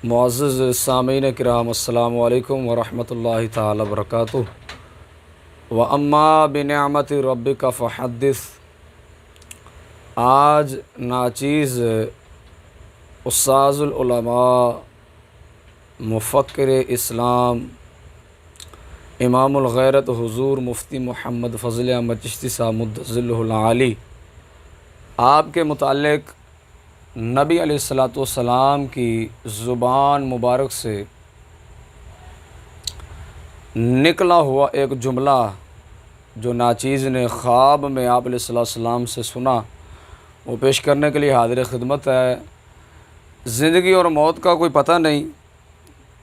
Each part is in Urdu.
معزز سامعین کرام، السلام علیکم ورحمۃ اللہ تعالی وبرکاتہ۔ وَأَمَّا بِنِعْمَةِ رَبِّكَ فَحَدِّثْ۔ آج ناچیز استاذ العلماء، مفکر اسلام، امام الغیرت حضور مفتی محمد فضل احمد چشتی صاحب مدظلہ العالی، آپ کے متعلق نبی علیہ الصلوۃ والسلام کی زبان مبارک سے نکلا ہوا ایک جملہ جو ناچیز نے خواب میں آپ علیہ الصلوۃ والسلام سے سنا، وہ پیش کرنے کے لیے حاضر خدمت ہے۔ زندگی اور موت کا کوئی پتہ نہیں،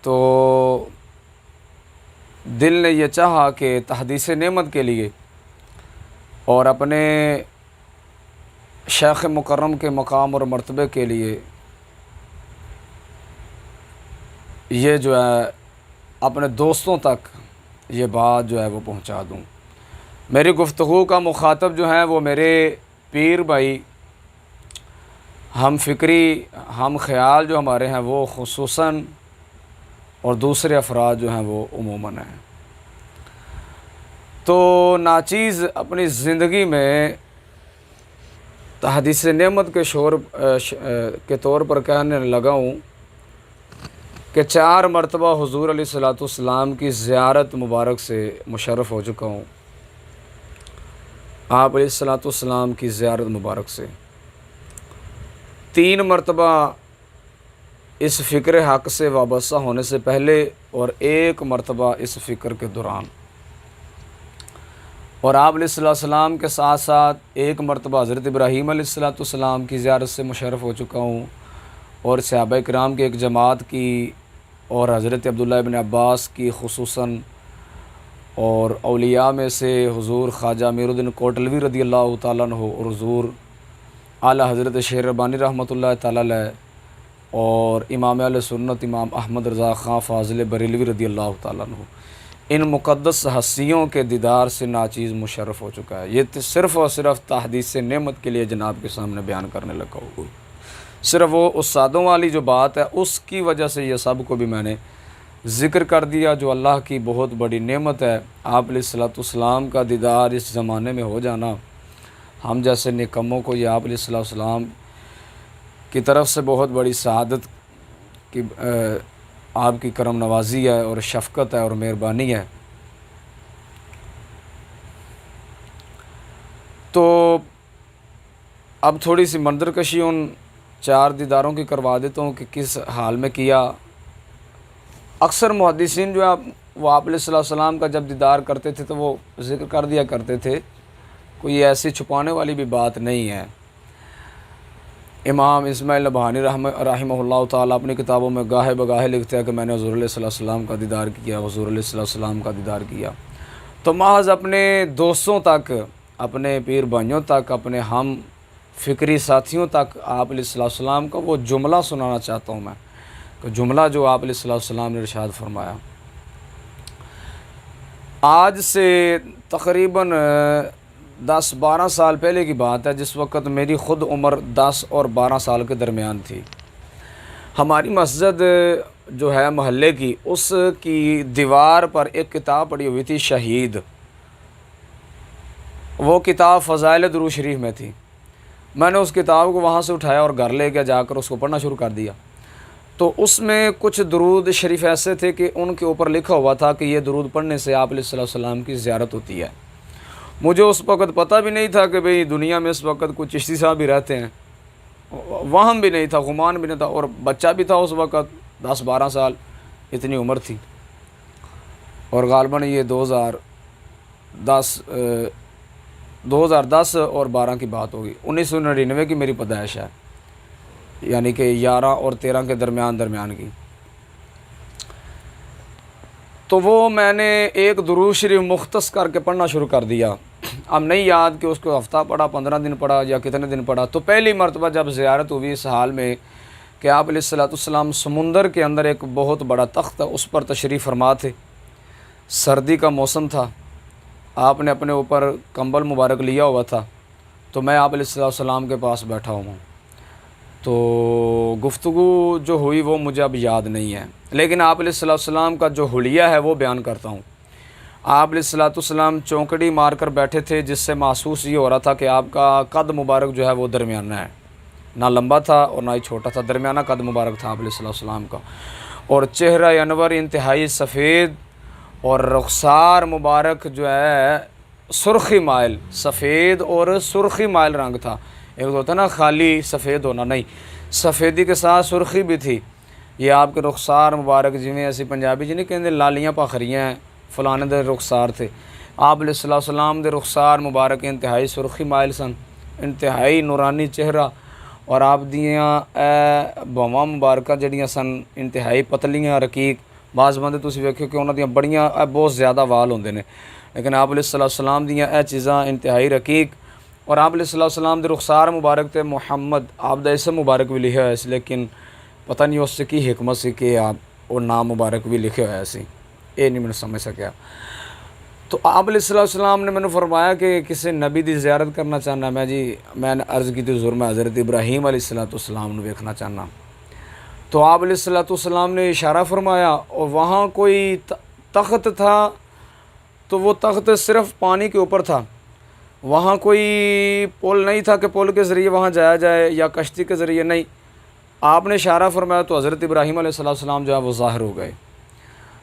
تو دل نے یہ چاہا کہ تحدیث نعمت کے لیے اور اپنے شیخ مکرم کے مقام اور مرتبے کے لیے یہ جو ہے اپنے دوستوں تک یہ بات جو ہے وہ پہنچا دوں۔ میری گفتگو کا مخاطب جو ہیں وہ میرے پیر بھائی، ہم فکری، ہم خیال جو ہمارے ہیں وہ خصوصاً، اور دوسرے افراد جو ہیں وہ عموماً ہیں۔ تو ناچیز اپنی زندگی میں تحدیث نعمت کے طور پر کہنے لگا ہوں کہ 4 مرتبہ حضور علیہ الصلوۃ والسلام کی زیارت مبارک سے مشرف ہو چکا ہوں، آپ علیہ الصلوۃ والسلام کی زیارت مبارک سے 3 مرتبہ اس فکر حق سے وابستہ ہونے سے پہلے، اور 1 مرتبہ اس فکر کے دوران، اور آپ علیہ الصلوۃ والسلام کے ساتھ ساتھ 1 مرتبہ حضرت ابراہیم علیہ الصلوۃ والسلام کی زیارت سے مشرف ہو چکا ہوں، اور صحابہ کرام کی ایک جماعت کی، اور حضرت عبداللہ ابن عباس کی خصوصاً، اور اولیاء میں سے حضور خواجہ امیر الدین کوٹلوی رضی اللہ تعالیٰ عنہ، اور حضور اعلیٰ حضرت شیر ربانی رحمۃ اللہ تعالیٰ علیہ، اور امام اہل سنت امام احمد رضا خان فاضل بریلوی رضی اللہ تعالیٰ عنہ، ان مقدس ہستیوں کے دیدار سے ناچیز مشرف ہو چکا ہے۔ یہ صرف اور صرف تحدیث نعمت کے لیے جناب کے سامنے بیان کرنے لگا ہوں۔ صرف وہ استادوں والی جو بات ہے اس کی وجہ سے یہ سب کو بھی میں نے ذکر کر دیا، جو اللہ کی بہت بڑی نعمت ہے۔ آپ علیہ الصلوۃ والسلام کا دیدار اس زمانے میں ہو جانا، ہم جیسے نکموں کو یہ آپ علیہ الصلوۃ والسلام کی طرف سے بہت بڑی سعادت کی آپ کی کرم نوازی ہے، اور شفقت ہے، اور مہربانی ہے۔ تو اب تھوڑی سی منظر کشی ان 4 دیداروں کی کروا دیتا ہوں کہ کس حال میں کیا۔ اکثر محدثین جو ہے وہ آپ علیہ الصلوۃ والسلام کا جب دیدار کرتے تھے تو وہ ذکر کر دیا کرتے تھے، کوئی ایسی چھپانے والی بھی بات نہیں ہے۔ امام اسماعیل نبہانی رحمہ اللہ تعالیٰ اپنی کتابوں میں گاہے بگاہے لکھتے ہیں کہ میں نے حضور علیہ الصلوۃ والسلام کا دیدار کیا، حضور علیہ الصلوۃ والسلام کا دیدار کیا۔ تو محض اپنے دوستوں تک، اپنے پیر بھائیوں تک، اپنے ہم فکری ساتھیوں تک آپ علیہ الصلوۃ والسلام کا وہ جملہ سنانا چاہتا ہوں میں، کہ جملہ جو آپ علیہ الصلوۃ والسلام نے ارشاد فرمایا۔ آج سے تقریباً 10-12 سال پہلے کی بات ہے، جس وقت میری خود عمر 10 اور 12 سال کے درمیان تھی۔ ہماری مسجد جو ہے محلے کی، اس کی دیوار پر ایک کتاب پڑی ہوئی تھی، شہید۔ وہ کتاب فضائل درود شریف میں تھی۔ میں نے اس کتاب کو وہاں سے اٹھایا اور گھر لے کے جا کر اس کو پڑھنا شروع کر دیا۔ تو اس میں کچھ درود شریف ایسے تھے کہ ان کے اوپر لکھا ہوا تھا کہ یہ درود پڑھنے سے آپ علیہ الصلوۃ والسلام کی زیارت ہوتی ہے۔ مجھے اس وقت پتہ بھی نہیں تھا کہ بھئی دنیا میں اس وقت کچھ چشتی صاحب بھی رہتے ہیں، وہم بھی نہیں تھا، گمان بھی نہیں تھا، اور بچہ بھی تھا اس وقت، 10-12 سال اتنی عمر تھی، اور غالباً یہ 2010 اور 12 کی بات ہوگی، 1999 کی میری پیدائش ہے، یعنی کہ 11 اور 13 کے درمیان کی۔ تو وہ میں نے ایک درود شریف مختص کر کے پڑھنا شروع کر دیا۔ اب نہیں یاد کہ اس کو ہفتہ پڑھا، 15 دن پڑھا، یا کتنے دن پڑھا۔ تو پہلی مرتبہ جب زیارت ہوئی اس حال میں کہ آپ علیہ الصلوۃ والسلام سمندر کے اندر ایک بہت بڑا تخت ہے، اس پر تشریف فرما تھے، سردی کا موسم تھا، آپ نے اپنے اوپر کمبل مبارک لیا ہوا تھا، تو میں آپ علیہ الصلوۃ والسلام کے پاس بیٹھا ہوں۔ تو گفتگو جو ہوئی وہ مجھے اب یاد نہیں ہے، لیکن آپ علیہ السلام کا جو حلیہ ہے وہ بیان کرتا ہوں۔ آپ علیہ السلام چونکڑی مار کر بیٹھے تھے، جس سے محسوس یہ ہو رہا تھا کہ آپ کا قد مبارک جو ہے وہ درمیانہ ہے، نہ لمبا تھا اور نہ ہی چھوٹا تھا، درمیانہ قد مبارک تھا آپ علیہ السلام کا، اور چہرہ انور انتہائی سفید، اور رخسار مبارک جو ہے سرخی مائل، سفید اور سرخی مائل رنگ تھا۔ ایک تو ہوتا ہے نا خالی سفید ہونا، نہیں، سفیدی کے ساتھ سرخی بھی تھی۔ یہ آپ کے رخسار مبارک جویں ایسی پنجابی جی نہیں کہتے لالیاں پاخریاں ہیں، فلانے دے رخسار تھے، آپ علیہ السلام دے رخسار مبارک انتہائی سرخی مائل سن، انتہائی نورانی چہرہ، اور آپ دیاں بھواں مبارکہ جڑیاں سن انتہائی پتلیاں رقیق۔ بعض بندے تسی ویکھو کہ انہاں دیاں بڑیاں بہت زیادہ وال ہوندے نے، لیکن آپ علیہ السلام دیاں چیزاں انتہائی رقیق، اور آپ علیہ السلام دے رخسار مبارک تے محمد آپ دا اسم مبارک بھی لکھا ہوا سی، لیکن پتہ نہیں اس سے کی حکمت سی کہ آپ وہ نام مبارک بھی لکھے ہوا سی، یہ نہیں میں سمجھ سکیا۔ تو آپ علیہ السلام نے میں فرمایا کہ کسی نبی دی زیارت کرنا چاہنا، میں نے عرض کی تھی حضور میں حضرت ابراہیم علیہ السلام نے ویکھنا چاہنا۔ تو آپ علیہ السلام نے اشارہ فرمایا، اور وہاں کوئی تخت تھا، تو وہ تخت صرف پانی کے اوپر تھا، وہاں کوئی پل نہیں تھا کہ پل کے ذریعے وہاں جایا جائے یا کشتی کے ذریعے، نہیں، آپ نے اشارہ فرمایا تو حضرت ابراہیم علیہ السلام جو ہے وہ ظاہر ہو گئے۔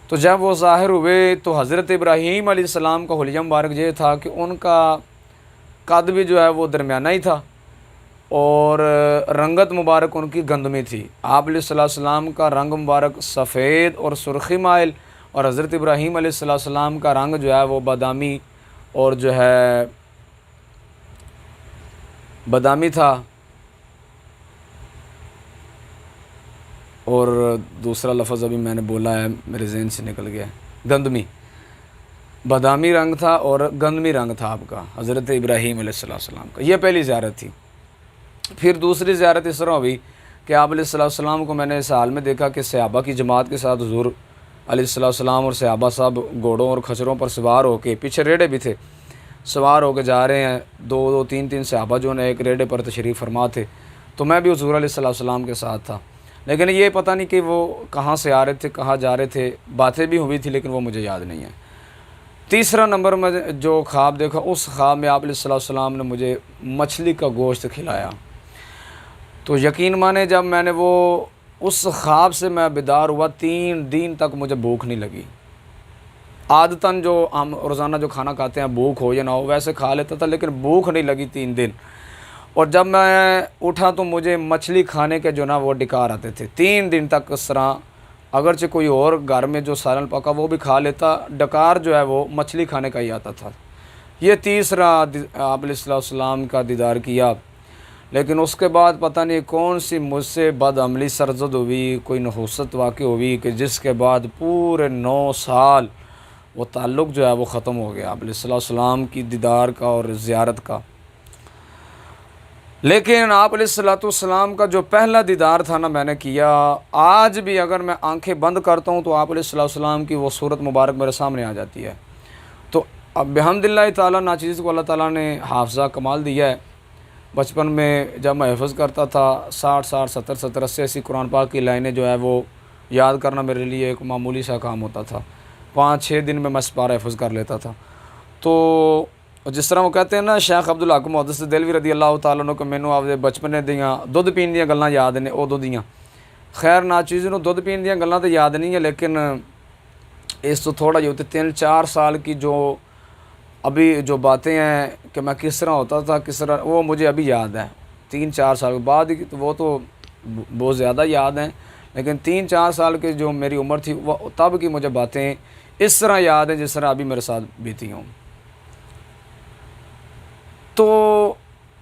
تو جب وہ ظاہر ہوئے تو حضرت ابراہیم علیہ السلام کا حلیہ مبارک یہ تھا کہ ان کا قد بھی جو ہے وہ درمیانہ ہی تھا، اور رنگت مبارک ان کی گندمی تھی۔ آپ علیہ السلام کا رنگ مبارک سفید اور سرخی مائل، اور حضرت ابراہیم علیہ السلام کا رنگ جو ہے وہ بادامی اور جو ہے بادامی تھا، اور دوسرا لفظ ابھی میں نے بولا ہے میرے ذہن سے نکل گیا، گندمی، بادامی رنگ تھا اور گندمی رنگ تھا آپ کا حضرت ابراہیم علیہ السلام کا۔ یہ پہلی زیارت تھی۔ پھر دوسری زیارت اس طرح ہوئی کہ آپ علیہ السلام کو میں نے اس حال میں دیکھا کہ صحابہ کی جماعت کے ساتھ حضور علیہ السلام اور صحابہ صاحب گھوڑوں اور خچروں پر سوار ہو کے، پیچھے ریڑے بھی تھے، سوار ہو کے جا رہے ہیں، دو تین صحابہ جو نے ایک ریڑے پر تشریف فرما تھے، تو میں بھی حضور علیہ السلام کے ساتھ تھا، لیکن یہ پتہ نہیں کہ وہ کہاں سے آ رہے تھے، کہاں جا رہے تھے، باتیں بھی ہوئی تھی لیکن وہ مجھے یاد نہیں ہے۔ تیسرا نمبر میں جو خواب دیکھا، اس خواب میں آپ علیہ السلام نے مجھے مچھلی کا گوشت کھلایا۔ تو یقین مانے جب میں نے وہ اس خواب سے میں بیدار ہوا، 3 دن تک مجھے بھوک نہیں لگی۔ عادتاً جو ہم روزانہ جو کھانا کھاتے ہیں بھوک ہو یا نہ ہو ویسے کھا لیتا تھا، لیکن بھوک نہیں لگی 3 دن، اور جب میں اٹھا تو مجھے مچھلی کھانے کے جو نا وہ ڈکار آتے تھے 3 دن تک۔ اس طرح اگرچہ کوئی اور گھر میں جو سالن پکا وہ بھی کھا لیتا، ڈکار جو ہے وہ مچھلی کھانے کا ہی آتا تھا۔ یہ تیسرا آپ علیہ السلام کا دیدار کیا، لیکن اس کے بعد پتہ نہیں کون سی مجھ سے بد عملی سرزد ہوئی، کوئی نحوست واقع ہوئی کہ جس کے بعد پورے 9 سال وہ تعلق جو ہے وہ ختم ہو گیا آپ علیہ السلام کی دیدار کا اور زیارت کا۔ لیکن آپ علیہ السلام کا جو پہلا دیدار تھا نا میں نے کیا، آج بھی اگر میں آنکھیں بند کرتا ہوں تو آپ علیہ السلام کی وہ صورت مبارک میرے سامنے آ جاتی ہے۔ تو اب بحمدللہ تعالیٰ ناچیز کو اللہ تعالیٰ نے حافظہ کمال دیا ہے۔ بچپن میں جب میں حفظ کرتا تھا 60 70 80 قرآن پاک کی لائنیں جو ہے وہ یاد کرنا میرے لیے ایک معمولی سا کام ہوتا تھا، 5-6 دن میں سپارہ حفظ کر لیتا تھا۔ تو جس طرح وہ کہتے ہیں نا شیخ عبدالحق محدث دہلوی رضی اللہ تعالیٰ عنہ کہ مینوں آپدے بچپنے دیاں دودھ پین دیاں گلاں یاد نے، ادوں دیاں، خیر ناچیز نوں دودھ پین دیاں گلاں تو یاد نہیں ہے، لیکن اس تو تھوڑا جو ہوتے 3-4 سال کی جو ابھی جو باتیں ہیں کہ میں کس طرح ہوتا تھا، کس طرح، وہ مجھے ابھی یاد ہے۔ 3-4 سال کے بعد وہ تو بہت زیادہ یاد ہیں، لیکن 3-4 سال کی جو میری عمر تھی وہ تب کی مجھے باتیں اس طرح یاد ہیں جس طرح ابھی میرے ساتھ بیتی ہوں۔ تو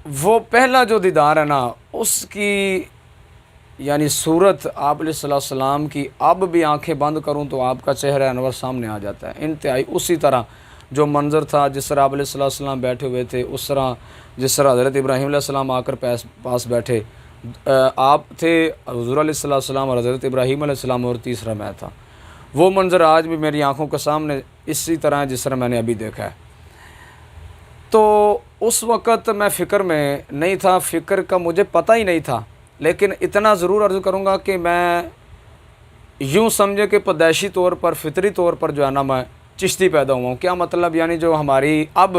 وہ پہلا جو دیدار ہے نا اس کی یعنی صورت آپ علیہ السلام کی اب بھی آنکھیں بند کروں تو آپ کا چہرہ انور سامنے آ جاتا ہے، انتہائی اسی طرح جو منظر تھا، جس طرح آپ علیہ السلام بیٹھے ہوئے تھے، اس طرح جس طرح حضرت ابراہیم علیہ السلام آ کر پاس بیٹھے، آپ تھے، حضور علیہ السلام اور حضرت ابراہیم علیہ السلام، اور تیسرا میں تھا۔ وہ منظر آج بھی میری آنکھوں کے سامنے اسی طرح ہے جس طرح میں نے ابھی دیکھا ہے۔ تو اس وقت میں فکر میں نہیں تھا، فکر کا مجھے پتہ ہی نہیں تھا، لیکن اتنا ضرور عرض کروں گا کہ میں یوں سمجھے کہ پیدائشی طور پر فطری طور پر جو ہے نا میں چشتی پیدا ہوا ہوں۔ کیا مطلب؟ یعنی جو ہماری اب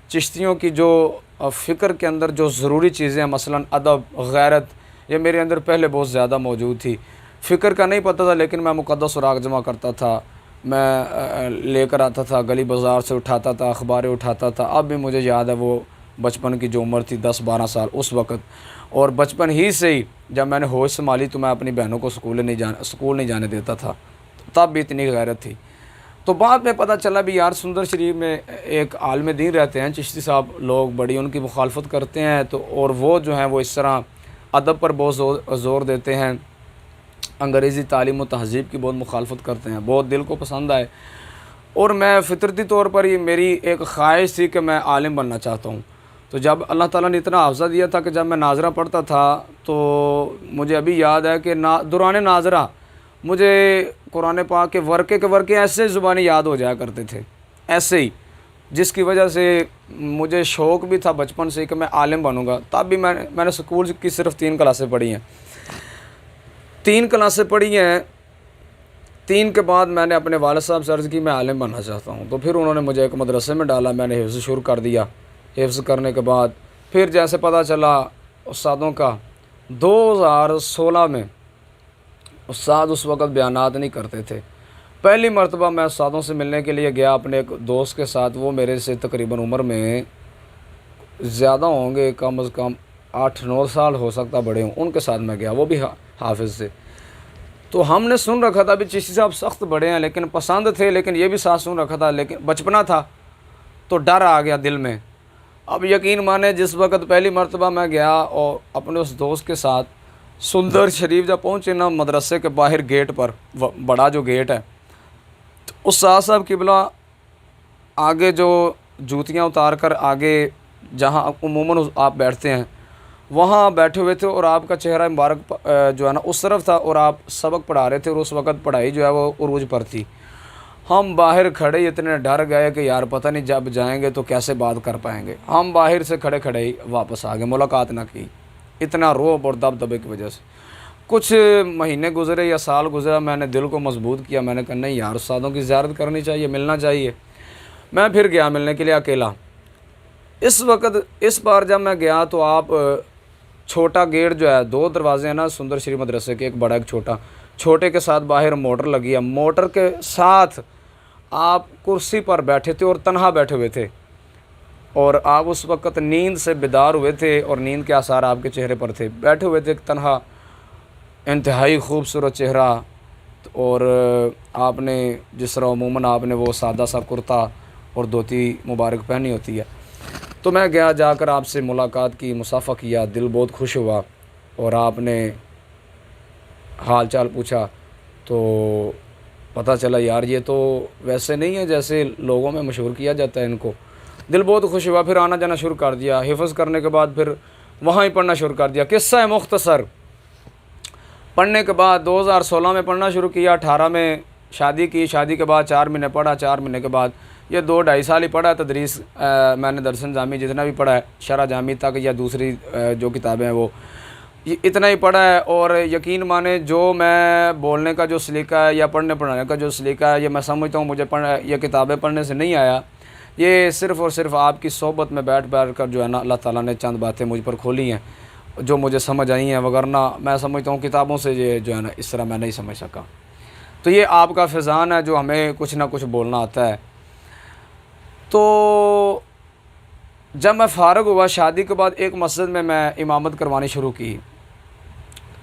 چشتیوں کی جو فکر کے اندر جو ضروری چیزیں ہیں، مثلا ادب، غیرت، یہ میرے اندر پہلے بہت زیادہ موجود تھی۔ فکر کا نہیں پتہ تھا، لیکن میں مقدس سراغ جمع کرتا تھا، میں لے کر آتا تھا، گلی بازار سے اٹھاتا تھا، اخباریں اٹھاتا تھا۔ اب بھی مجھے یاد ہے وہ بچپن کی جو عمر تھی 10-12 سال اس وقت، اور بچپن ہی سے ہی جب میں نے ہوش سنبھالی تو میں اپنی بہنوں کو سکول نہیں جانے دیتا تھا، تب بھی اتنی غیرت تھی۔ تو بعد میں پتہ چلا بھی یار سندر شریف میں ایک عالم دین رہتے ہیں چشتی صاحب، لوگ بڑی ان کی مخالفت کرتے ہیں، تو اور وہ جو ہیں وہ اس طرح ادب پر بہت زور دیتے ہیں، انگریزی تعلیم و تہذیب کی بہت مخالفت کرتے ہیں، بہت دل کو پسند آئے۔ اور میں فطرتی طور پر ہی میری ایک خواہش تھی کہ میں عالم بننا چاہتا ہوں۔ تو جب اللہ تعالیٰ نے اتنا حافظہ دیا تھا کہ جب میں ناظرہ پڑھتا تھا تو مجھے ابھی یاد ہے کہ دوران ناظرہ مجھے قرآن پاک کے ورقے ایسے زبانی یاد ہو جایا کرتے تھے، ایسے ہی، جس کی وجہ سے مجھے شوق بھی تھا بچپن سے کہ میں عالم بنوں گا۔ تب بھی میں نے سکول کی صرف 3 کلاسیں پڑھی ہیں، 3 کلاسیں پڑھی ہیں۔ 3 کے بعد میں نے اپنے والد صاحب سے عرض کی میں عالم بننا چاہتا ہوں، تو پھر انہوں نے مجھے ایک مدرسے میں ڈالا، میں نے حفظ شروع کر دیا۔ حفظ کرنے کے بعد پھر جیسے پتہ چلا استادوں کا، 2016 میں استاد اس وقت بیانات نہیں کرتے تھے۔ پہلی مرتبہ میں استادوں سے ملنے کے لیے گیا اپنے ایک دوست کے ساتھ، وہ میرے سے تقریباً عمر میں زیادہ ہوں گے، کم از کم 8-9 سال ہو سکتا بڑے ہوں، ان کے ساتھ میں گیا، وہ بھی حافظ سے۔ تو ہم نے سن رکھا تھا بھی چشتی صاحب سخت بڑے ہیں، لیکن پسند تھے، لیکن یہ بھی ساتھ سن رکھا تھا، لیکن بچپنا تھا تو ڈر آ گیا دل میں۔ اب یقین مانے جس وقت پہلی مرتبہ میں گیا اور اپنے اس دوست کے ساتھ سندر شریف جب پہنچے نا مدرسے کے باہر گیٹ پر، بڑا جو گیٹ ہے، تو استاد صاحب قبلہ آگے جو جوتیاں اتار کر آگے جہاں عموماً آپ بیٹھتے ہیں وہاں بیٹھے ہوئے تھے، اور آپ کا چہرہ مبارک جو ہے نا اس طرف تھا، اور آپ سبق پڑھا رہے تھے، اور اس وقت پڑھائی جو ہے وہ عروج پر تھی۔ ہم باہر کھڑے اتنے ڈر گئے کہ یار پتہ نہیں جب جائیں گے تو کیسے بات کر پائیں گے۔ ہم باہر سے کھڑے ہی واپس آ گئے، ملاقات نہ کی، اتنا رعب اور دبدبے کی وجہ سے۔ کچھ مہینے گزرے یا سال گزرا، میں نے دل کو مضبوط کیا، میں نے کہا نہیں یار استادوں کی زیارت کرنی چاہیے، ملنا چاہیے۔ میں پھر گیا ملنے کے لیے اکیلا۔ اس بار جب میں گیا تو آپ چھوٹا گیٹ جو ہے، 2 دروازے ہیں نا سندر شریف مدرسے کے، ایک بڑا ایک چھوٹے کے ساتھ باہر موٹر لگی ہے، موٹر کے ساتھ آپ کرسی پر بیٹھے تھے اور تنہا بیٹھے ہوئے تھے، اور آپ اس وقت نیند سے بیدار ہوئے تھے اور نیند کے آثار آپ کے چہرے پر تھے، بیٹھے ہوئے تھے ایک تنہا، انتہائی خوبصورت چہرہ، اور آپ نے جس طرح عموماً آپ نے وہ سادہ سا کرتا اور دھوتی مبارک پہنی ہوتی ہے۔ تو میں گیا، جا کر آپ سے ملاقات کی، مصافحہ کیا، دل بہت خوش ہوا، اور آپ نے حال چال پوچھا تو پتہ چلا یار یہ تو ویسے نہیں ہے جیسے لوگوں میں مشہور کیا جاتا ہے ان کو۔ دل بہت خوش ہوا، پھر آنا جانا شروع کر دیا۔ حفظ کرنے کے بعد پھر وہاں ہی پڑھنا شروع کر دیا۔ قصہ مختصر پڑھنے کے بعد 2016 میں پڑھنا شروع کیا، 18 میں شادی کی، شادی کے بعد 4 مہینے پڑھا، 4 مہینے کے بعد یہ 2-2.5 سال ہی پڑھا ہے تدریس، میں نے درس نظامی جتنا بھی پڑھا ہے، شرح جامی تک یا دوسری جو کتابیں ہیں وہ اتنا ہی پڑھا ہے۔ اور یقین مانے جو میں بولنے کا جو سلیقہ ہے یا پڑھنے پڑھانے کا جو سلیقہ ہے، یہ میں سمجھتا ہوں مجھے یہ کتابیں پڑھنے سے نہیں آیا، یہ صرف اور صرف آپ کی صحبت میں بیٹھ کر جو ہے نا اللہ تعالیٰ نے چند باتیں مجھ پر کھولی ہیں جو مجھے سمجھ آئی ہیں، وگرنہ میں سمجھتا ہوں کتابوں سے یہ جو ہے نا اس طرح میں نہیں سمجھ سکا۔ تو یہ آپ کا فیضان ہے جو ہمیں کچھ نہ کچھ بولنا آتا ہے۔ تو جب میں فارغ ہوا شادی کے بعد، ایک مسجد میں امامت کروانی شروع کی۔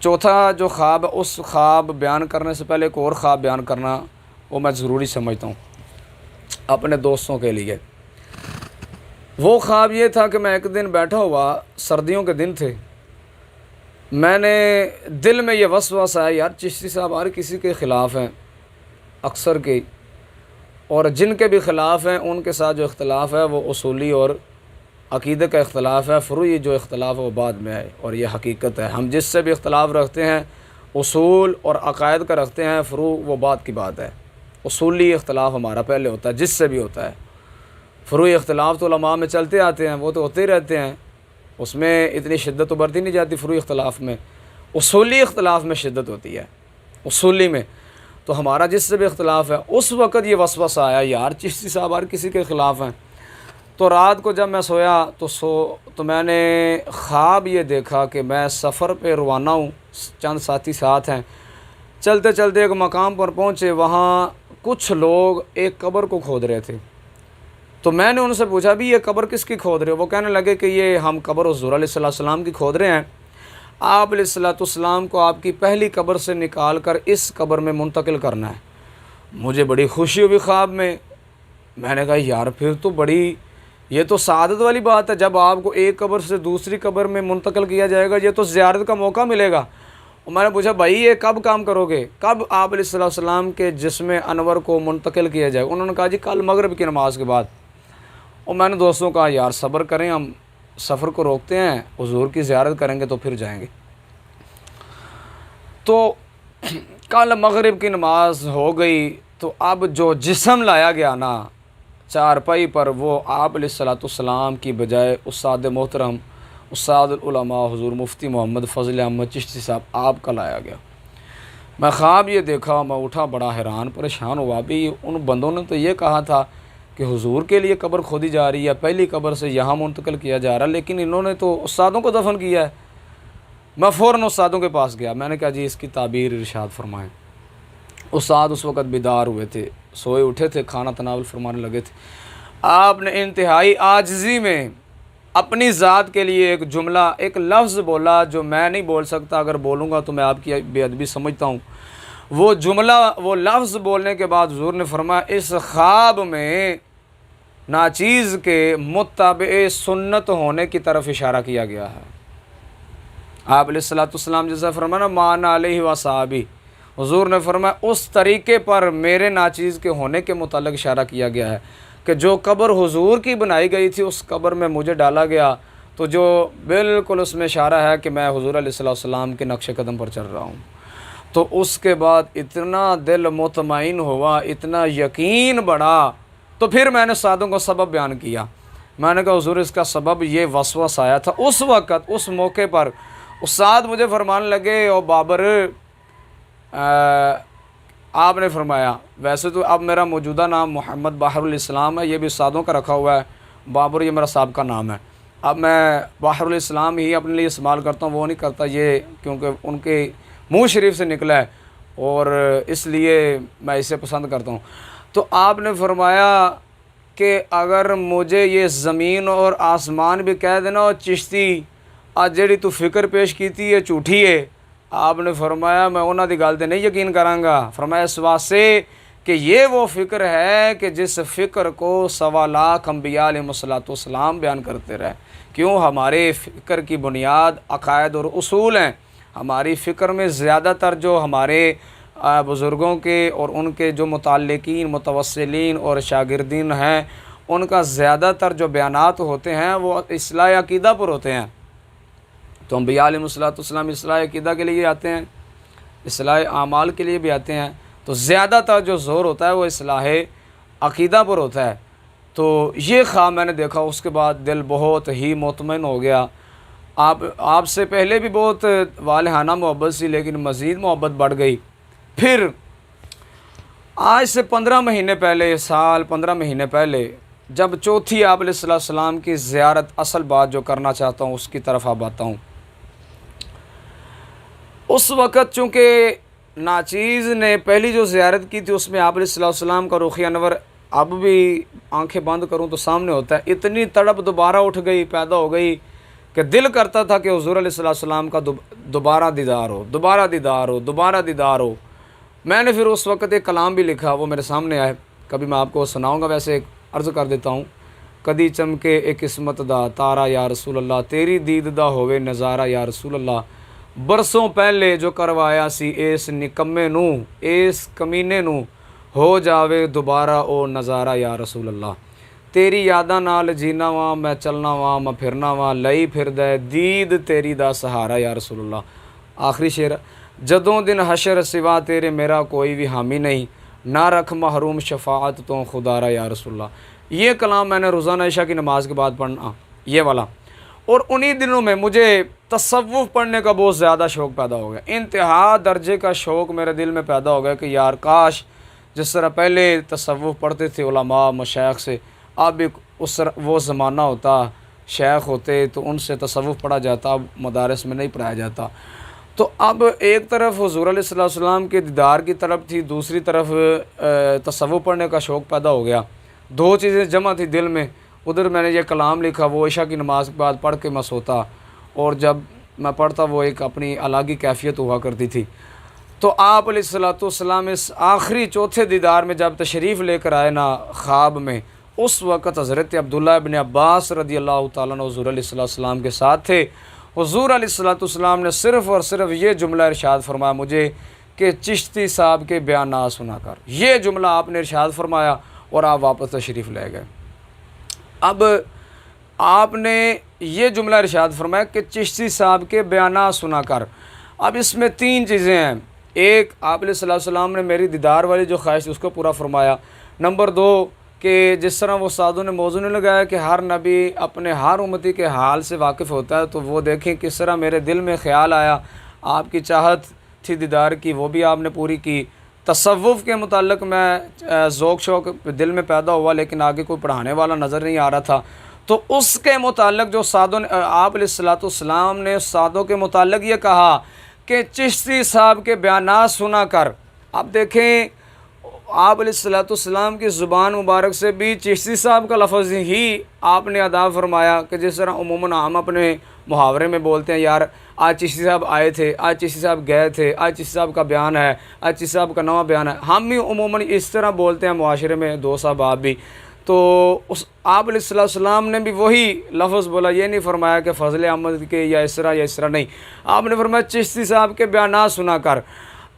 چوتھا جو خواب ہے، اس خواب بیان کرنے سے پہلے ایک اور خواب بیان کرنا وہ میں ضروری سمجھتا ہوں اپنے دوستوں کے لیے۔ وہ خواب یہ تھا کہ میں ایک دن بیٹھا ہوا، سردیوں کے دن تھے، میں نے دل میں یہ وسوسہ آیا یار چشتی صاحب ہر کسی کے خلاف ہیں، اکثر کے، اور جن کے بھی خلاف ہیں ان کے ساتھ جو اختلاف ہے وہ اصولی اور عقیدے کا اختلاف ہے، فروعی جو اختلاف ہے وہ بعد میں ہے، اور یہ حقیقت ہے۔ ہم جس سے بھی اختلاف رکھتے ہیں اصول اور عقائد کا رکھتے ہیں، فروع وہ بات کی بات ہے۔ اصولی اختلاف ہمارا پہلے ہوتا ہے، جس سے بھی ہوتا ہے۔ فروعی اختلاف تو علماء میں چلتے آتے ہیں، وہ تو ہوتے ہی رہتے ہیں، اس میں اتنی شدت تو برتی نہیں جاتی فروعی اختلاف میں، اصولی اختلاف میں شدت ہوتی ہے، اصولی میں تو ہمارا جس سے بھی اختلاف ہے، اس وقت یہ وسوسہ آیا یار چشتی صاحب ہر کسی کے خلاف ہیں۔ تو رات کو جب میں سویا تو میں نے خواب یہ دیکھا کہ میں سفر پہ روانہ ہوں، چند ساتھی ساتھ ہیں، چلتے چلتے ایک مقام پر پہنچے، وہاں کچھ لوگ ایک قبر کو کھود رہے تھے۔ تو میں نے ان سے پوچھا بھی یہ قبر کس کی کھود رہے ہو؟ وہ کہنے لگے کہ یہ ہم قبر حضور علیہ السلام کی کھود رہے ہیں، آپ علیہ السلام کو آپ کی پہلی قبر سے نکال کر اس قبر میں منتقل کرنا ہے۔ مجھے بڑی خوشی ہوئی خواب میں نے کہا یار پھر تو یہ تو سعادت والی بات ہے، جب آپ کو ایک قبر سے دوسری قبر میں منتقل کیا جائے گا، یہ تو زیارت کا موقع ملے گا۔ اور میں نے پوچھا بھائی یہ کب کام کرو گے، کب آپ علیہ السلام کے جسم انور کو منتقل کیا جائے گا؟ انہوں نے کہا جی کل مغرب کی نماز کے بعد۔ اور میں نے دوستوں کہا یار صبر کریں، ہم سفر کو روکتے ہیں، حضور کی زیارت کریں گے تو پھر جائیں گے۔ تو کل مغرب کی نماز ہو گئی، تو اب جو جسم لایا گیا نا چارپائی پر، وہ آپ علیہ السلام کی بجائے استاد محترم استاد العلماء حضور مفتی محمد فضل احمد چشتی صاحب آپ کا لایا گیا۔ میں خواب یہ دیکھا، میں اٹھا بڑا حیران پریشان ہوا، بھی ان بندوں نے تو یہ کہا تھا کہ حضور کے لیے قبر کھودی جا رہی ہے، پہلی قبر سے یہاں منتقل کیا جا رہا ہے، لیکن انہوں نے تو استادوں کو دفن کیا ہے۔ میں فوراً استادوں کے پاس گیا، میں نے کہا جی اس کی تعبیر ارشاد فرمائیں۔ استاد اس وقت بیدار ہوئے تھے، سوئے اٹھے تھے، کھانا تناول فرمانے لگے تھے۔ آپ نے انتہائی عاجزی میں اپنی ذات کے لیے ایک جملہ، ایک لفظ بولا جو میں نہیں بول سکتا، اگر بولوں گا تو میں آپ کی بے ادبی سمجھتا ہوں۔ وہ جملہ، وہ لفظ بولنے کے بعد حضور نے فرمایا اس خواب میں ناچیز کے متبع سنت ہونے کی طرف اشارہ کیا گیا ہے۔ آپ علیہ السلام جیسا فرمانا مان علیہ وصحابی، حضور نے فرمایا اس طریقے پر میرے ناچیز کے ہونے کے متعلق اشارہ کیا گیا ہے کہ جو قبر حضور کی بنائی گئی تھی اس قبر میں مجھے ڈالا گیا، تو جو بالکل اس میں اشارہ ہے کہ میں حضور علیہ السلام کے نقش قدم پر چل رہا ہوں۔ تو اس کے بعد اتنا دل مطمئن ہوا، اتنا یقین بڑھا، تو پھر میں نے ساتھوں کو سبب بیان کیا۔ میں نے کہا حضور اس کا سبب یہ وسوسہ آیا تھا اس وقت، اس موقع پر استاد مجھے فرمانے لگے او بابر، آپ نے فرمایا ویسے تو اب میرا موجودہ نام محمد باہر الاسلام ہے، یہ بھی استادوں کا رکھا ہوا ہے، بابر یہ میرا سابقہ نام ہے، اب میں باہر الاسلام ہی اپنے لیے استعمال کرتا ہوں، وہ نہیں کرتا یہ کیونکہ ان کے منہ شریف سے نکلا ہے اور اس لیے میں اسے پسند کرتا ہوں۔ تو آپ نے فرمایا کہ اگر مجھے یہ زمین اور آسمان بھی کہہ دینا اور چشتی آج جیڑی تو فکر پیش کیتی ہے جھوٹھی ہے، آپ نے فرمایا میں انہاں دی گل تے نہیں یقین کراں گا، فرمایا اس واسطے کہ یہ وہ فکر ہے کہ جس فکر کو 1.25 لاکھ انبیاء علیہ السلام بیان کرتے رہے۔ کیوں؟ ہمارے فکر کی بنیاد عقائد اور اصول ہیں، ہماری فکر میں زیادہ تر جو ہمارے بزرگوں کے اور ان کے جو متعلقین متوسلین اور شاگردین ہیں ان کا زیادہ تر جو بیانات ہوتے ہیں وہ اصلاح عقیدہ پر ہوتے ہیں۔ تو انبیاء علیہ السلام اصلاح عقیدہ کے لیے آتے ہیں، اصلاح اعمال کے لیے بھی آتے ہیں، تو زیادہ تر جو زور ہوتا ہے وہ اصلاح عقیدہ پر ہوتا ہے۔ تو یہ خواب میں نے دیکھا، اس کے بعد دل بہت ہی مطمئن ہو گیا۔ آپ سے پہلے بھی بہت والہانہ محبت سی، لیکن مزید محبت بڑھ گئی۔ پھر آج سے 15 مہینے پہلے، سال 15 مہینے پہلے، جب چوتھی آپ علیہ السلام کی زیارت، اصل بات جو کرنا چاہتا ہوں اس کی طرف اب آتا ہوں۔ اس وقت چونکہ ناچیز نے پہلی جو زیارت کی تھی اس میں آپ علیہ السلام کا رخ انور اب بھی آنکھیں بند کروں تو سامنے ہوتا ہے، اتنی تڑپ دوبارہ اٹھ گئی، پیدا ہو گئی کہ دل کرتا تھا کہ حضور علیہ السلام کا دوبارہ دیدار ہو، دوبارہ دیدار ہو، دوبارہ دیدار ہو۔ میں نے پھر اس وقت ایک کلام بھی لکھا، وہ میرے سامنے آئے، کبھی میں آپ کو سناؤں گا، ویسے عرض کر دیتا ہوں۔ کدی چمکے ایک قسمت دا تارا یا رسول اللہ، تیری دید دا ہوئے نظارہ یا رسول اللہ، برسوں پہلے جو کروایا سی اس نکمے نو، اس کمینے نو، ہو جاوے دوبارہ او نظارہ یا رسول اللہ، تیری یاداں نال جینا واں میں چلنا واں میں پھرنا واں، لئی پھر دے دید تیری دا سہارا یا رسول اللہ۔ آخری شعر، جدوں دن حشر سوا تیرے میرا کوئی بھی حامی نہیں، نہ رکھ محروم شفاعت تو خدارا یا رسول اللہ۔ یہ کلام میں نے روزانہ عشاء کی نماز کے بعد پڑھنا، یہ والا۔ اور انہی دنوں میں مجھے تصوف پڑھنے کا بہت زیادہ شوق پیدا ہو گیا، انتہا درجے کا شوق میرے دل میں پیدا ہو گیا کہ یار کاش جس طرح پہلے تصوف پڑھتے تھے علماء مشائخ سے، اب بھی وہ زمانہ ہوتا، شیخ ہوتے تو ان سے تصوف پڑھا جاتا، اب مدارس میں نہیں پڑھایا جاتا۔ تو اب ایک طرف حضور علیہ الصلوۃ والسلام کے دیدار کی طرف تھی، دوسری طرف تصوف پڑھنے کا شوق پیدا ہو گیا، دو چیزیں جمع تھی دل میں۔ ادھر میں نے یہ کلام لکھا، وہ عشاء کی نماز کے بعد پڑھ کے میں سوتا، اور جب میں پڑھتا وہ ایک اپنی الگ ہی کیفیت ہوا کرتی تھی۔ تو آپ علیہ الصلوۃ والسلام اس آخری چوتھے دیدار میں جب تشریف لے کر آئے نا خواب میں، اس وقت حضرت عبداللہ ابن عباس رضی اللہ تعالیٰ عنہ حضور علیہ السلام کے ساتھ تھے۔ حضور علیہ الصلوۃ والسلام نے صرف اور صرف یہ جملہ ارشاد فرمایا مجھے کہ چشتی صاحب کے بیانات سنا کر، یہ جملہ آپ نے ارشاد فرمایا اور آپ واپس تشریف لے گئے۔ اب آپ نے یہ جملہ ارشاد فرمایا کہ چشتی صاحب کے بیانات سنا کر، اب اس میں تین چیزیں ہیں۔ ایک، آپ علیہ السلام نے میری دیدار والی جو خواہش اس کو پورا فرمایا۔ نمبر دو، کہ جس طرح وہ سعدوں نے موضوع نے لگایا کہ ہر نبی اپنے ہر امتی کے حال سے واقف ہوتا ہے، تو وہ دیکھیں کس طرح میرے دل میں خیال آیا، آپ کی چاہت تھی دیدار کی، وہ بھی آپ نے پوری کی۔ تصوف کے متعلق میں ذوق شوق دل میں پیدا ہوا، لیکن آگے کوئی پڑھانے والا نظر نہیں آ رہا تھا، تو اس کے متعلق جو سعدوں نے آپ علیہ الصلوۃ والسلام نے سعدوں کے متعلق یہ کہا کہ چشتی صاحب کے بیانات سنا کر، اب دیکھیں آپ علیہ الصلوۃ والسلام کی زبان مبارک سے بھی چشتی صاحب کا لفظ ہی آپ نے ادا فرمایا، کہ جس طرح عموماً ہم اپنے محاورے میں بولتے ہیں یار آج چشتی صاحب آئے تھے، آج چشتی صاحب گئے تھے، آج چشتی صاحب کا بیان ہے، آج چشتی صاحب کا نواں بیان ہے، ہم بھی عموماً اس طرح بولتے ہیں معاشرے میں، دوست صاحب آپ بھی۔ تو اس آپ علیہ الصلوۃ والسلام نے بھی وہی لفظ بولا، یہ نہیں فرمایا کہ فضل احمد کے یا اس طرح نہیں، آپ نے فرمایا چشتی صاحب کے بیانات سنا کر۔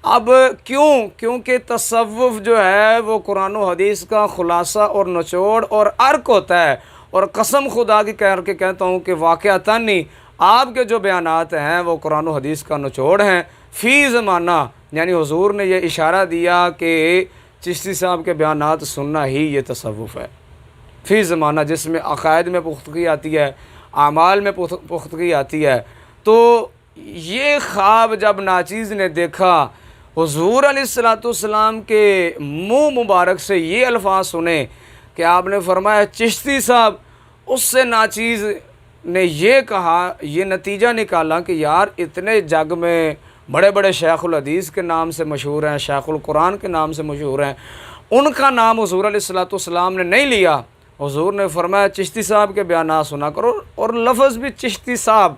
اب کیونکہ تصوف جو ہے وہ قرآن و حدیث کا خلاصہ اور نچوڑ اور عرق ہوتا ہے، اور قسم خدا کی کہہ کے کہتا ہوں کہ واقعتاً نہیں آپ کے جو بیانات ہیں وہ قرآن و حدیث کا نچوڑ ہیں فی زمانہ، یعنی حضور نے یہ اشارہ دیا کہ چشتی صاحب کے بیانات سننا ہی یہ تصوف ہے فی زمانہ، جس میں عقائد میں پختگی آتی ہے، اعمال میں پختگی آتی ہے۔ تو یہ خواب جب ناچیز نے دیکھا، حضور علیہ الصلوۃ والسلام کے منہ مبارک سے یہ الفاظ سنے کہ آپ نے فرمایا چشتی صاحب، اس سے ناچیز نے یہ کہا، یہ نتیجہ نکالا کہ یار اتنے جگ میں بڑے بڑے شیخ الحدیث کے نام سے مشہور ہیں، شیخ القرآن کے نام سے مشہور ہیں، ان کا نام حضور علیہ الصلوۃ والسلام نے نہیں لیا۔ حضور نے فرمایا چشتی صاحب کے بیانات سنا کرو، اور لفظ بھی چشتی صاحب،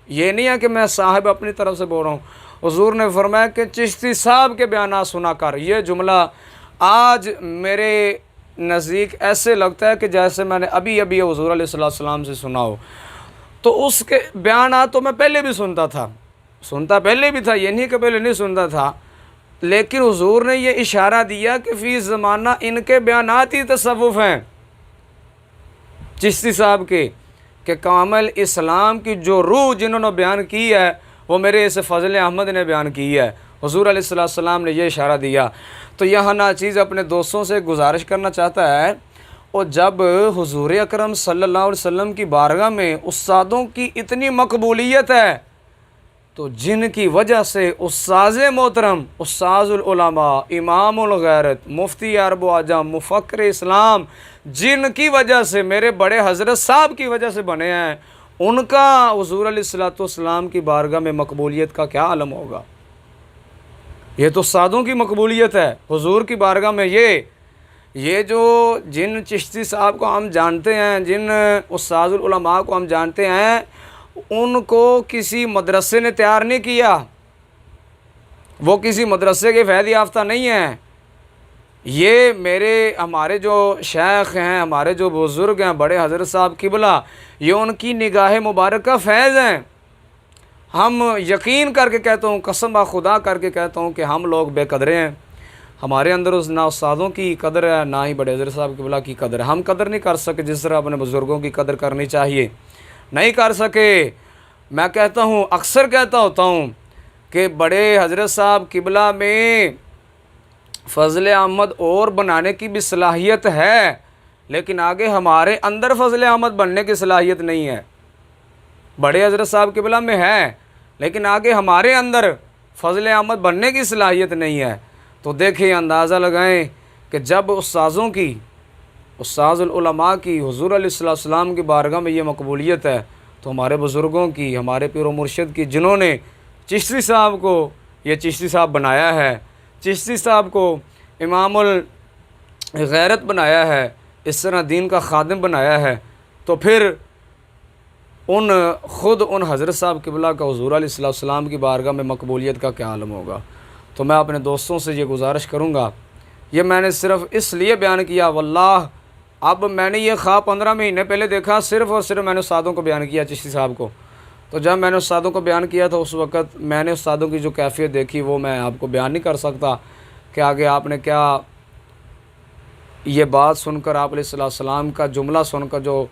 یہ نہیں ہے کہ میں صاحب اپنی طرف سے بول رہا ہوں، حضور نے فرمایا کہ چشتی صاحب کے بیانات سنا کر۔ یہ جملہ آج میرے نزدیک ایسے لگتا ہے کہ جیسے میں نے ابھی حضور علیہ السلام سے سنا ہو۔ تو اس کے بیانات تو میں پہلے بھی سنتا پہلے بھی تھا، یہ نہیں کہ پہلے نہیں سنتا تھا، لیکن حضور نے یہ اشارہ دیا کہ فی زمانہ ان کے بیانات ہی تصوف ہیں چشتی صاحب کے، کہ کامل اسلام کی جو روح جنہوں نے بیان کی ہے وہ میرے اس فضل احمد نے بیان کی ہے۔ حضور علیہ السلام نے یہ اشارہ دیا۔ تو یہاں ناچیز اپنے دوستوں سے گزارش کرنا چاہتا ہے، اور جب حضور اکرم صلی اللہ علیہ وسلم کی بارگاہ میں استادوں کی اتنی مقبولیت ہے، تو جن کی وجہ سے استاذ محترم، استاذ العلماء، امام الغیرت، مفتی عرب و عجم، مفکر اسلام، جن کی وجہ سے میرے بڑے حضرت صاحب کی وجہ سے بنے ہیں، ان کا حضور علیہ الصلوۃ والسلام کی بارگاہ میں مقبولیت کا کیا عالم ہوگا۔ یہ تو استادوں کی مقبولیت ہے حضور کی بارگاہ میں۔ یہ جو جن چشتی صاحب کو ہم جانتے ہیں، جن استاذ العلماء کو ہم جانتے ہیں، ان کو کسی مدرسے نے تیار نہیں کیا، وہ کسی مدرسے کے فیض یافتہ نہیں ہیں۔ یہ ہمارے جو شیخ ہیں، ہمارے جو بزرگ ہیں، بڑے حضرت صاحب قبلہ، یہ ان کی نگاہ مبارک کا فیض ہیں۔ ہم یقین کر کے کہتا ہوں، قسم خدا کر کے کہتا ہوں کہ ہم لوگ بے قدرے ہیں، ہمارے اندر نہ استادوں کی قدر ہے، نہ ہی بڑے حضرت صاحب قبلہ کی قدر ہے۔ ہم قدر نہیں کر سکے جس طرح اپنے بزرگوں کی قدر کرنی چاہیے، نہیں کر سکے۔ میں کہتا ہوں، اکثر کہتا ہوتا ہوں کہ بڑے حضرت صاحب قبلہ میں فضل احمد اور بنانے کی بھی صلاحیت ہے، لیکن آگے ہمارے اندر فضل احمد بننے کی صلاحیت نہیں ہے۔ بڑے حضرت صاحب قبلہ میں ہے، لیکن آگے ہمارے اندر فضل احمد بننے کی صلاحیت نہیں ہے۔ تو دیکھیں، اندازہ لگائیں کہ جب استاذ العلماء کی حضور علیہ السلام کی بارگاہ میں یہ مقبولیت ہے، تو ہمارے بزرگوں کی، ہمارے پیر و مرشد کی، جنہوں نے چشتی صاحب کو یہ چشتی صاحب بنایا ہے، چشتی صاحب کو امام الغیرت بنایا ہے، اس طرح دین کا خادم بنایا ہے، تو پھر خود ان حضرت صاحب قبلہ کا حضور علیہ السلام کی بارگاہ میں مقبولیت کا کیا عالم ہوگا۔ تو میں اپنے دوستوں سے یہ گزارش کروں گا، یہ میں نے صرف اس لیے بیان کیا، واللہ اب میں نے یہ خواب 15 مہینے پہلے دیکھا، صرف اور صرف میں نے استادوں کو بیان کیا، چشتی صاحب کو۔ تو جب میں نے استادوں کو بیان کیا تو اس وقت میں نے استادوں کی جو کیفیت دیکھی وہ میں آپ کو بیان نہیں کر سکتا کہ آگے آپ نے کیا یہ بات سن کر، آپ علیہ السلام کا جملہ سن کر جو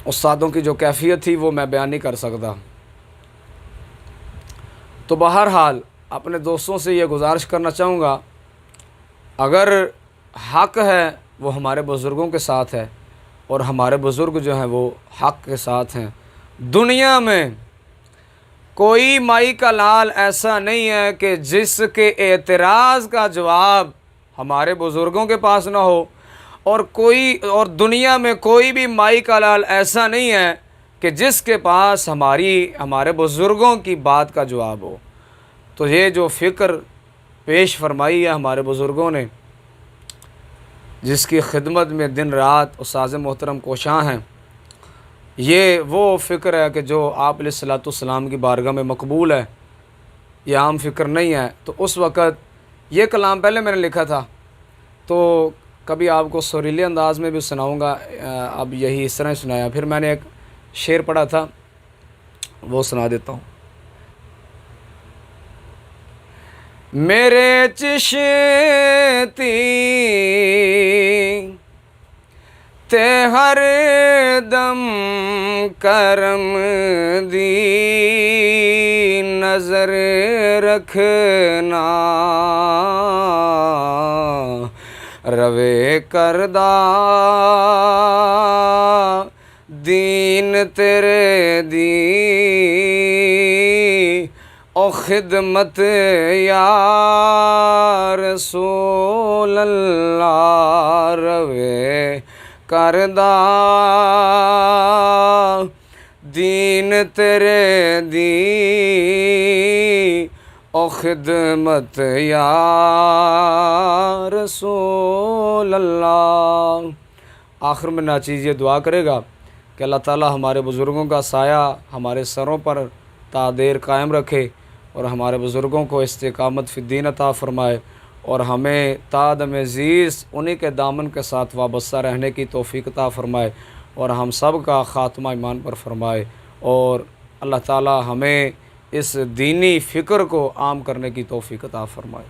استادوں کی جو کیفیت تھی وہ میں بیان نہیں کر سکتا۔ تو بہرحال اپنے دوستوں سے یہ گزارش کرنا چاہوں گا، اگر حق ہے وہ ہمارے بزرگوں کے ساتھ ہے، اور ہمارے بزرگ جو ہیں وہ حق کے ساتھ ہیں۔ دنیا میں کوئی مائی کا لال ایسا نہیں ہے کہ جس کے اعتراض کا جواب ہمارے بزرگوں کے پاس نہ ہو، اور دنیا میں کوئی بھی مائی کا لال ایسا نہیں ہے کہ جس کے پاس ہمارے بزرگوں کی بات کا جواب ہو۔ تو یہ جو فکر پیش فرمائی ہے ہمارے بزرگوں نے، جس کی خدمت میں دن رات استاذ محترم کوشاں ہیں، یہ وہ فکر ہے کہ جو آپ علیہ السلام کی بارگاہ میں مقبول ہے، یہ عام فکر نہیں ہے۔ تو اس وقت یہ کلام پہلے میں نے لکھا تھا، تو کبھی آپ کو سریلے انداز میں بھی سناؤں گا، اب یہی اس طرح سنایا۔ پھر میں نے ایک شعر پڑھا تھا، وہ سنا دیتا ہوں۔ میرے چشتی تے ہر دم کرم دی نظر رکھنا، روے کردہ دین تیرے دی او خدمت یا رسول اللہ، روے کردہ دین تیرے دی او خدمت یا رسول اللہ۔ آخر میں ناچیز یہ دعا کرے گا کہ اللہ تعالیٰ ہمارے بزرگوں کا سایہ ہمارے سروں پر تا دیر قائم رکھے، اور ہمارے بزرگوں کو استقامت فی الدین عطا فرمائے، اور ہمیں تا دم عزیز انہی کے دامن کے ساتھ وابستہ رہنے کی توفیق عطا فرمائے، اور ہم سب کا خاتمہ ایمان پر فرمائے، اور اللہ تعالیٰ ہمیں اس دینی فکر کو عام کرنے کی توفیق عطا فرمائے۔